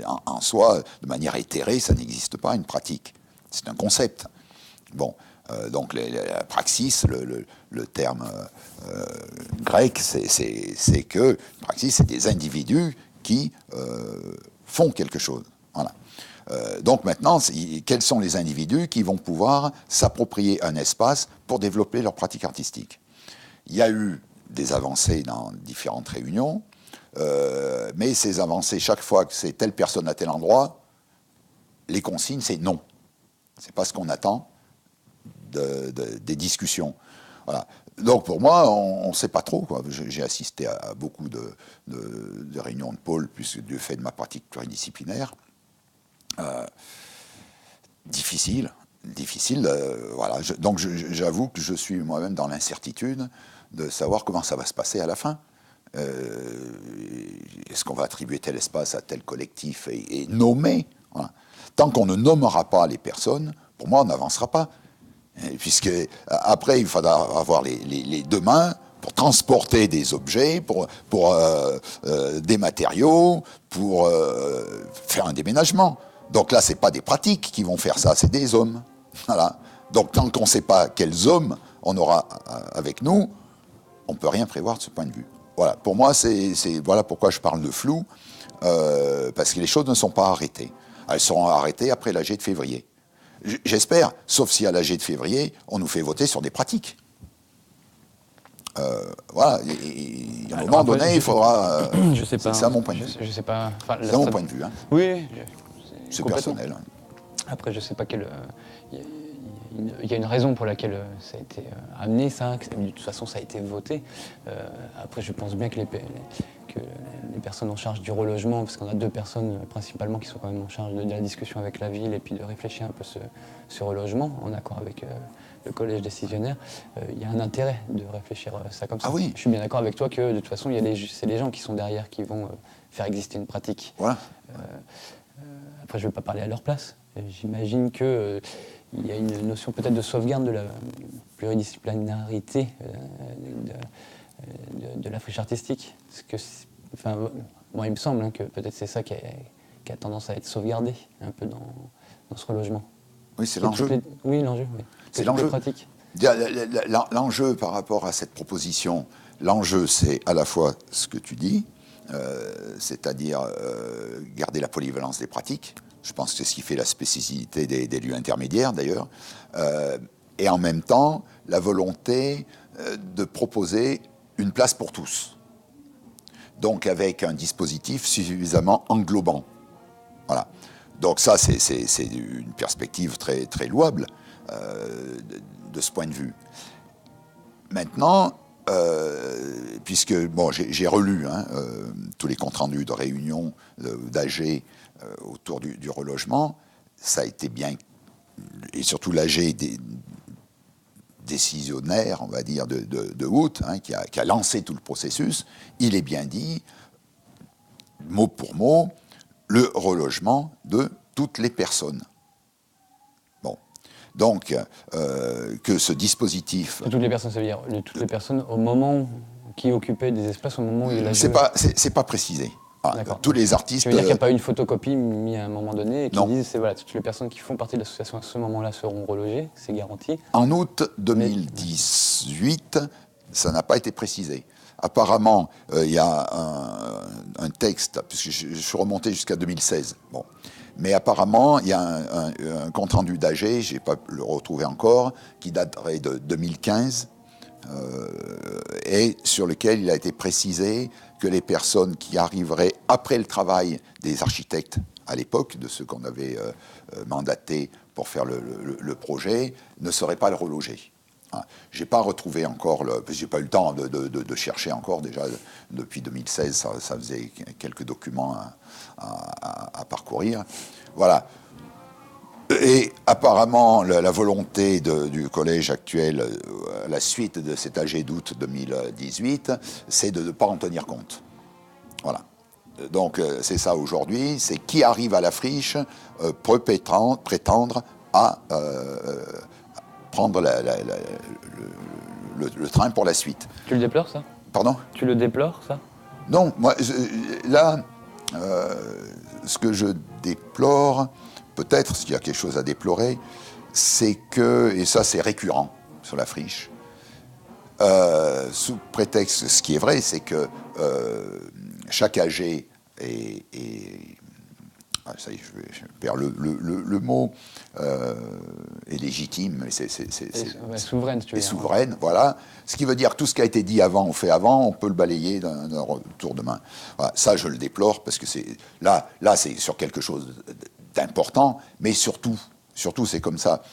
En soi, de manière éthérée, ça n'existe pas, une pratique. C'est un concept. Bon, donc la praxis, le terme grec, c'est que praxis, c'est des individus qui font quelque chose. Voilà. Donc maintenant, quels sont les individus qui vont pouvoir s'approprier un espace pour développer leur pratique artistique? Il y a eu des avancées dans différentes réunions, mais ces avancées, chaque fois que c'est telle personne à tel endroit, les consignes, c'est non. C'est pas ce qu'on attend des discussions. Voilà. Donc pour moi, on ne sait pas trop, quoi. J'ai assisté à beaucoup de réunions de pôle, puisque du fait de ma pratique pluridisciplinaire. Difficile, voilà. Donc j'avoue que je suis moi-même dans l'incertitude de savoir comment ça va se passer à la fin. Est-ce qu'on va attribuer tel espace à tel collectif et nommer, voilà. Tant qu'on ne nommera pas les personnes, pour moi, on n'avancera pas. Puisque après, il faudra avoir les deux mains pour transporter des objets, pour des matériaux, pour faire un déménagement. Donc là, c'est pas des pratiques qui vont faire ça, c'est des hommes. Voilà. Donc tant qu'on ne sait pas quels hommes on aura avec nous, on ne peut rien prévoir de ce point de vue. Voilà, pour moi, voilà pourquoi je parle de flou, parce que les choses ne sont pas arrêtées. Elles seront arrêtées après l'AG de février. J'espère, sauf si à l'AG de février, on nous fait voter sur des pratiques. Voilà, à un moment donné, il faudra... je sais pas. C'est ça mon point de vue. Je sais pas. Enfin, c'est mon point de vue. Hein. Oui, c'est personnel. Hein. Après, je sais pas quelle... Il y a une raison pour laquelle ça a été amené, ça, que de toute façon ça a été voté. Après, je pense bien que les personnes en charge du relogement, parce qu'on a deux personnes principalement qui sont quand même en charge de la discussion avec la ville et puis de réfléchir un peu ce relogement, en accord avec le collège décisionnaire, il y a un intérêt de réfléchir ça comme ça. Ah oui. Je suis bien d'accord avec toi que de toute façon, c'est les gens qui sont derrière qui vont faire exister une pratique. Voilà. Après, je ne vais pas parler à leur place. J'imagine que... il y a une notion peut-être de sauvegarde de la pluridisciplinarité de la friche artistique. Moi, il me semble que peut-être c'est ça qui a tendance à être sauvegardé un peu dans ce relogement. Oui, c'est l'enjeu. Oui, l'enjeu. Oui. C'est l'enjeu. Pratique. L'enjeu par rapport à cette proposition, l'enjeu, c'est à la fois ce que tu dis, c'est-à-dire garder la polyvalence des pratiques. Je pense que c'est ce qui fait la spécificité des lieux intermédiaires, d'ailleurs. Et en même temps, la volonté de proposer une place pour tous. Donc, avec un dispositif suffisamment englobant. Voilà. Donc ça, c'est une perspective très, très louable de ce point de vue. Maintenant, puisque j'ai relu tous les comptes rendus de réunions d'AG autour du relogement, ça a été bien, et surtout l'AG décisionnaire, on va dire, de août, qui a lancé tout le processus, il est bien dit, mot pour mot, le relogement de toutes les personnes. Bon. Donc, que ce dispositif... De toutes les personnes, ça veut dire de toutes les personnes au moment qui occupaient des espaces au moment où il a joué. C'est pas précisé. Ah, tous les artistes... Ça veut dire qu'il n'y a pas une photocopie mise à un moment donné et qui disent voilà, toutes les personnes qui font partie de l'association à ce moment-là seront relogées, c'est garanti. En août 2018, ça n'a pas été précisé. Apparemment, il y a un texte, puisque je suis remonté jusqu'à 2016. Bon. Mais apparemment, il y a un compte-rendu d'AG, je n'ai pas le retrouvé encore, qui daterait de 2015, et sur lequel il a été précisé que les personnes qui arriveraient après le travail des architectes à l'époque, de ceux qu'on avait mandatés pour faire le projet, ne seraient pas relogés. Je n'ai pas retrouvé encore, j'ai pas eu le temps de chercher encore, déjà depuis 2016, ça faisait quelques documents à parcourir. Voilà. Et apparemment, la volonté du collège actuel, à la suite de cet AG d'août 2018, c'est de ne pas en tenir compte. Voilà. Donc c'est ça aujourd'hui, c'est qui arrive à la friche peut prétendre à prendre le train pour la suite. Tu le déplores, ça ? Pardon ? Tu le déplores, ça ? Non, moi, là, ce que je déplore, peut-être, s'il y a quelque chose à déplorer, c'est que, et ça c'est récurrent sur la friche, sous prétexte, ce qui est vrai, c'est que chaque AG est ça y est, je perds le mot, est légitime, mais c'est souveraine, tu veux dire. Souveraine, voilà. Ce qui veut dire que tout ce qui a été dit avant ou fait avant, on peut le balayer d'un tour de main. Voilà. Ça, je le déplore, parce que là, c'est sur quelque chose d'important, mais surtout, c'est comme ça.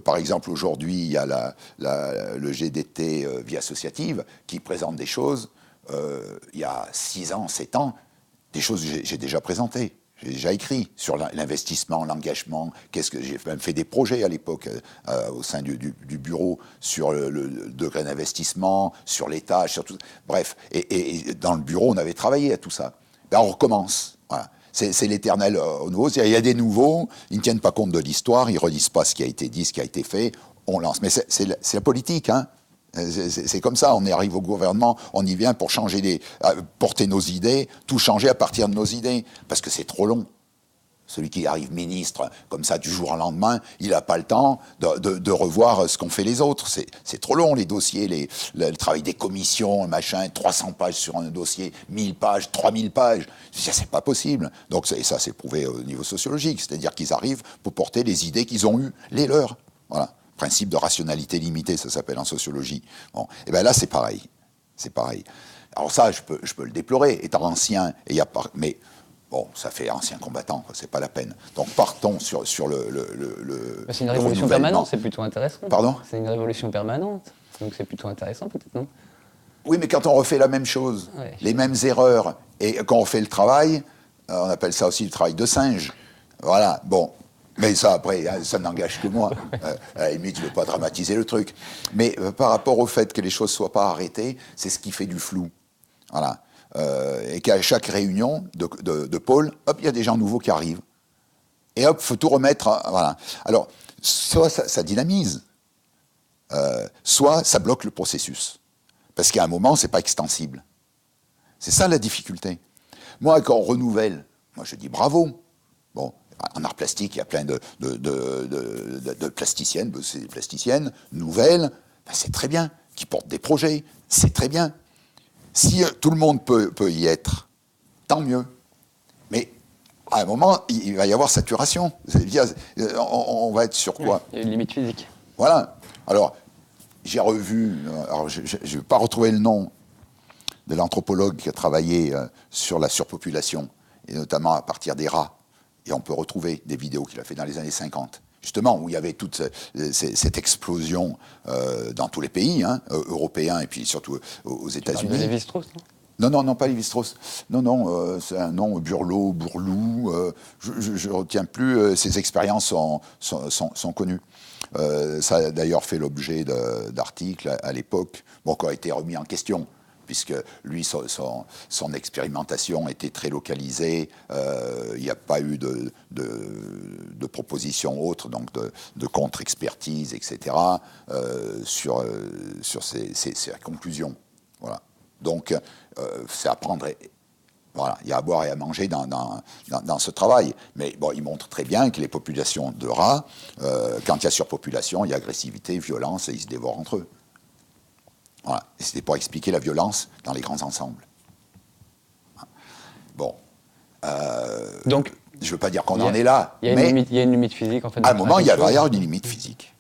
Par exemple, aujourd'hui, il y a le GDT Vie Associative qui présente des choses, il y a 6 ans, 7 ans, des choses que j'ai déjà présentées. J'ai déjà écrit sur l'investissement, l'engagement. J'ai même fait des projets à l'époque au sein du bureau sur le degré d'investissement, sur les tâches, sur tout. Bref, et dans le bureau, on avait travaillé à tout ça. Ben, on recommence. Voilà. C'est l'éternel au nouveau. Il y a des nouveaux, ils ne tiennent pas compte de l'histoire, ils ne redisent pas ce qui a été dit, ce qui a été fait. On lance. Mais c'est la politique, hein. C'est comme ça, on arrive au gouvernement, on y vient pour porter nos idées, tout changer à partir de nos idées, parce que c'est trop long. Celui qui arrive ministre, comme ça, du jour au lendemain, il n'a pas le temps de revoir ce qu'ont fait les autres. C'est trop long, les dossiers, le travail des commissions, machin, 300 pages sur un dossier, 1000 pages, 3000 pages. C'est pas possible. Donc, et ça, c'est prouvé au niveau sociologique. C'est-à-dire qu'ils arrivent pour porter les idées qu'ils ont eues, les leurs. Voilà. Principe de rationalité limitée, ça s'appelle en sociologie. Bon. Et bien là, c'est pareil. C'est pareil. Alors ça, je peux le déplorer, étant ancien, et mais bon, ça fait ancien combattant, c'est pas la peine. Donc partons sur le c'est une révolution permanente, c'est plutôt intéressant. Pardon ? C'est une révolution permanente, donc c'est plutôt intéressant peut-être, non ? Oui, mais quand on refait la même chose, les mêmes erreurs, et quand on fait le travail, on appelle ça aussi le travail de singe. Voilà, bon. Mais ça, après, ça n'engage que moi. À la limite, je ne veux pas dramatiser le truc. Mais par rapport au fait que les choses ne soient pas arrêtées, c'est ce qui fait du flou. Voilà. Et qu'à chaque réunion de pôle, hop, il y a des gens nouveaux qui arrivent. Et hop, il faut tout remettre. Voilà. Alors, soit ça dynamise, soit ça bloque le processus. Parce qu'à un moment, ce n'est pas extensible. C'est ça la difficulté. Moi, quand on renouvelle, moi je dis bravo. Bon. En art plastique, il y a plein de plasticiennes, c'est des plasticiennes nouvelles, ben c'est très bien, qui portent des projets, c'est très bien. Si tout le monde peut y être, tant mieux. Mais à un moment, il va y avoir saturation. C'est-à-dire, on va être sur quoi ? Il y a une limite physique. Voilà. Alors, j'ai revu, alors je ne vais pas retrouver le nom de l'anthropologue qui a travaillé sur la surpopulation, et notamment à partir des rats. Et on peut retrouver des vidéos qu'il a fait dans les années 50, justement, où il y avait toute cette explosion dans tous les pays, hein, européens et puis surtout aux États-Unis. Tu Lévi-Strauss, non ? Non, pas Lévi-Strauss. Non, c'est un nom, Burlot, Bourlou. Je ne retiens plus. Ces expériences sont connues. Ça a d'ailleurs fait l'objet d'articles à l'époque, bon, qui ont été remis en question, puisque lui, son expérimentation était très localisée, il n'y a pas eu de propositions autres, donc de contre-expertise, etc., sur ses conclusions. Voilà. Donc, c'est à prendre... Voilà, il y a à boire et à manger dans ce travail. Mais bon, il montre très bien que les populations de rats, quand il y a surpopulation, il y a agressivité, violence, et ils se dévorent entre eux. Voilà. Et c'était pour expliquer la violence dans les grands ensembles. Bon. Donc, je ne veux pas dire qu'on en est là, mais il y a une limite physique, en fait. À un moment, il va y avoir une limite physique.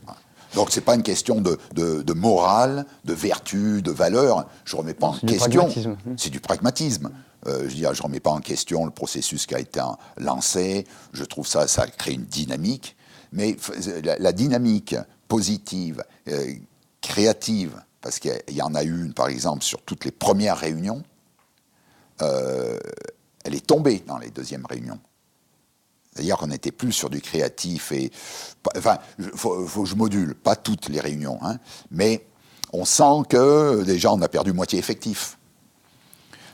Voilà. Donc, ce n'est pas une question de morale, de vertu, de valeur. Je ne remets pas en question. C'est du pragmatisme. Je veux dire, je ne remets pas en question le processus qui a été lancé. Je trouve ça crée une dynamique. Mais la dynamique positive, créative, parce qu'il y en a eu une, par exemple, sur toutes les premières réunions, elle est tombée dans les deuxièmes réunions. C'est-à-dire qu'on n'était plus sur du créatif. Enfin, faut que je module, pas toutes les réunions, hein, mais on sent que déjà on a perdu moitié effectif.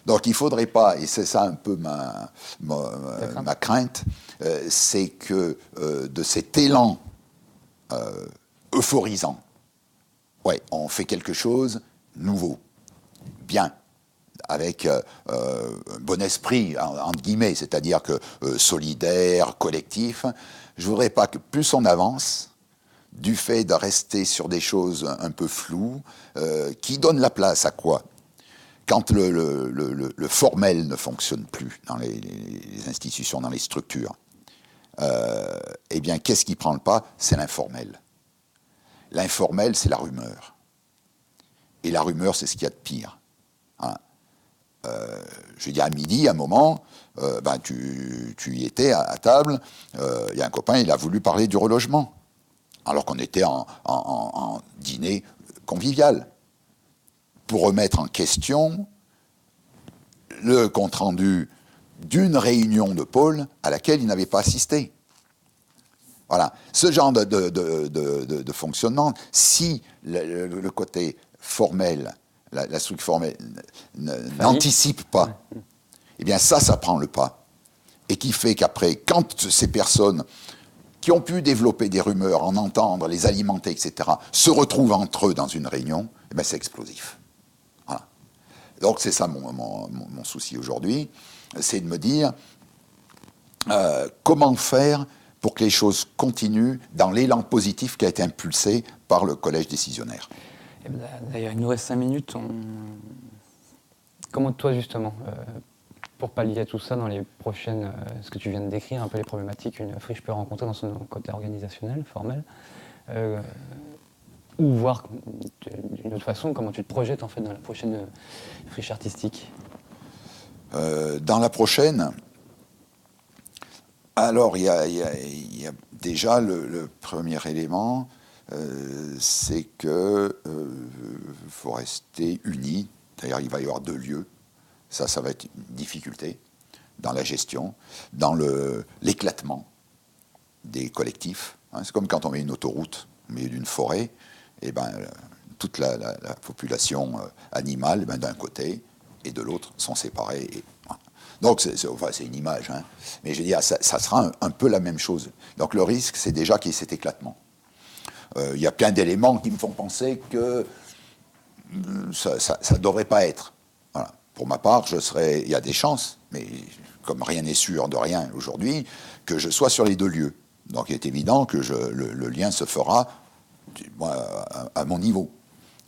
Donc il ne faudrait pas, et c'est ça un peu ma crainte, c'est que de cet élan euphorisant, ouais, on fait quelque chose nouveau, bien, avec un bon esprit, entre guillemets, c'est-à-dire que solidaire, collectif. Je ne voudrais pas que plus on avance, du fait de rester sur des choses un peu floues, qui donnent la place à quoi ? Quand le formel ne fonctionne plus dans les institutions, dans les structures, eh bien, qu'est-ce qui prend le pas ? C'est l'informel. L'informel, c'est la rumeur. Et la rumeur, c'est ce qu'il y a de pire. Hein. Je veux dire, à midi, à un moment, tu y étais à table, il y a un copain, il a voulu parler du relogement, alors qu'on était en dîner convivial, pour remettre en question le compte-rendu d'une réunion de pôle à laquelle il n'avait pas assisté. Voilà, ce genre de fonctionnement, si le côté formel, la structure formelle n'anticipe pas, eh bien ça prend le pas. Et qui fait qu'après, quand ces personnes qui ont pu développer des rumeurs, en entendre, les alimenter, etc., se retrouvent entre eux dans une réunion, eh bien c'est explosif. Voilà. Donc c'est ça mon souci aujourd'hui, c'est de me dire, comment faire pour que les choses continuent dans l'élan positif qui a été impulsé par le collège décisionnaire. D'ailleurs, il nous reste 5 minutes. Comment toi, justement, pour pallier à tout ça, dans les prochaines, ce que tu viens de décrire, un peu les problématiques qu'une friche peut rencontrer dans son côté organisationnel, formel, ou voir d'une autre façon comment tu te projettes en fait dans la prochaine friche artistique? Dans la prochaine, alors il y a déjà le premier élément, c'est que faut rester unis. D'ailleurs, il va y avoir 2 lieux. Ça va être une difficulté dans la gestion, dans l'éclatement des collectifs. Hein. C'est comme quand on met une autoroute au milieu d'une forêt, et ben, toute la population animale, ben, d'un côté et de l'autre sont séparés. Voilà. Donc c'est une image, hein. Mais je veux dire, ça sera un peu la même chose. Donc le risque, c'est déjà qu'il y ait cet éclatement. Il y a plein d'éléments qui me font penser que ça ne devrait pas être. Voilà. Pour ma part, il y a des chances, mais comme rien n'est sûr de rien aujourd'hui, que je sois sur les 2 lieux. Donc il est évident que le lien se fera à mon niveau.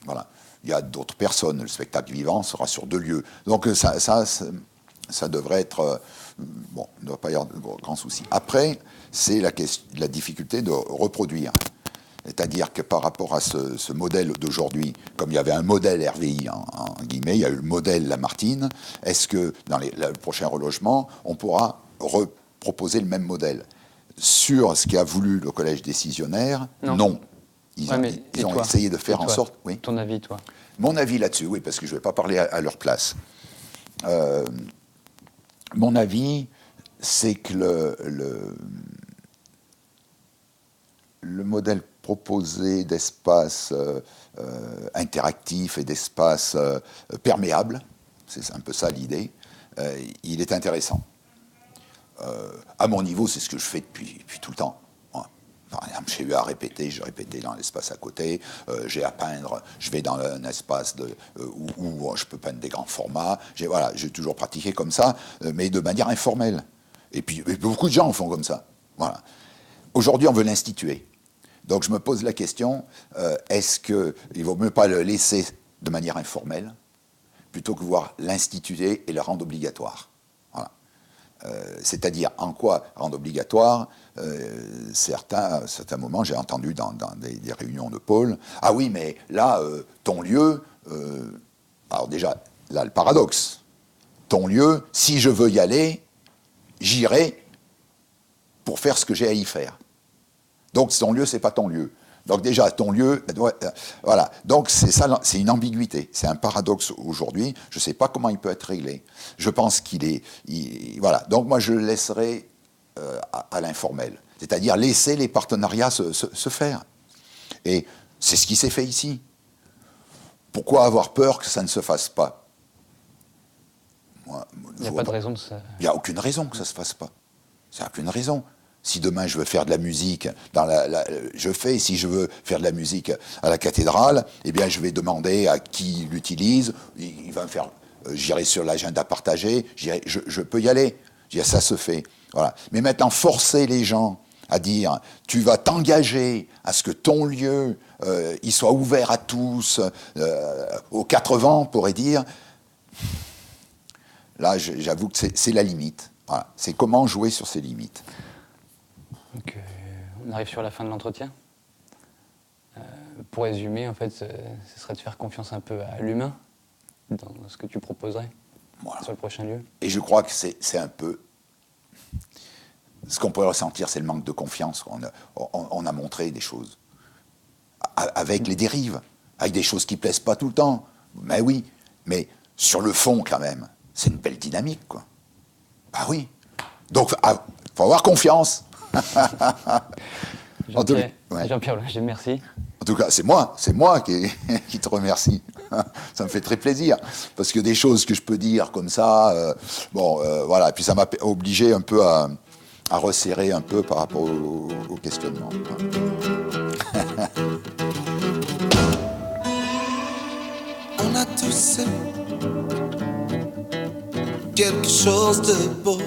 Voilà. Il y a d'autres personnes, le spectacle vivant sera sur 2 lieux. Donc ça devrait être... bon, il ne doit pas y avoir de grands soucis. Après, c'est la difficulté de reproduire. C'est-à-dire que par rapport à ce modèle d'aujourd'hui, comme il y avait un modèle RVI, en guillemets, il y a eu le modèle Lamartine, est-ce que dans le prochain relogement, on pourra reproposer le même modèle? Sur ce qu'a voulu le collège décisionnaire, non. Ils ont essayé de faire en sorte... Oui. Ton avis, toi? Mon avis là-dessus, oui, parce que je ne vais pas parler à leur place. Mon avis, c'est que le modèle proposé d'espace interactif et d'espace perméable, c'est un peu ça l'idée, il est intéressant. À mon niveau, c'est ce que je fais depuis tout le temps. Par exemple, j'ai eu à répéter, j'ai répété dans l'espace à côté, j'ai à peindre, je vais dans un espace où je peux peindre des grands formats, j'ai toujours pratiqué comme ça, mais de manière informelle. Et puis beaucoup de gens font comme ça. Voilà. Aujourd'hui, on veut l'instituer. Donc je me pose la question, est-ce qu'il ne vaut mieux pas le laisser de manière informelle, plutôt que voir l'instituer et le rendre obligatoire? Voilà. C'est-à-dire, en quoi rendre obligatoire? À certains moments, j'ai entendu dans des réunions de pôle, ah oui, mais là, ton lieu, alors déjà, là, le paradoxe, ton lieu, si je veux y aller, j'irai pour faire ce que j'ai à y faire. Donc ton lieu, c'est pas ton lieu. Donc déjà, ton lieu, voilà. Donc c'est une ambiguïté, c'est un paradoxe aujourd'hui. Je ne sais pas comment il peut être réglé. Je pense voilà. Donc moi, je le laisserai à l'informel, c'est-à-dire laisser les partenariats se faire. Et c'est ce qui s'est fait ici. Pourquoi avoir peur que ça ne se fasse pas? Il n'y a pas de raison de ça. Il n'y a aucune raison que ça ne se fasse pas. Il n'y a aucune raison. Si demain je veux faire de la musique, si je veux faire de la musique à la cathédrale, eh bien je vais demander à qui l'utilise, il va me faire, j'irai sur l'agenda partagé, je peux y aller. Ça se fait. Voilà. Mais maintenant, forcer les gens à dire, tu vas t'engager à ce que ton lieu, il soit ouvert à tous, aux 4 vents, on pourrait dire, là j'avoue que c'est la limite. Voilà. C'est comment jouer sur ces limites. Donc, on arrive sur la fin de l'entretien. Pour résumer, en fait, ce serait de faire confiance un peu à l'humain dans ce que tu proposerais sur le prochain lieu. Et je crois que c'est un peu... Ce qu'on pourrait ressentir, c'est le manque de confiance. On a montré des choses avec les dérives, avec des choses qui ne plaisent pas tout le temps. Mais oui, mais sur le fond, quand même, c'est une belle dynamique, quoi. Bah oui. Donc, faut avoir confiance. Jean-Pierre Loinger, merci. En tout cas, c'est moi qui te remercie. Ça me fait très plaisir, parce que des choses que je peux dire comme ça, voilà, et puis ça m'a obligé un peu à resserrer un peu par rapport au questionnement. On a tous quelque chose de beau.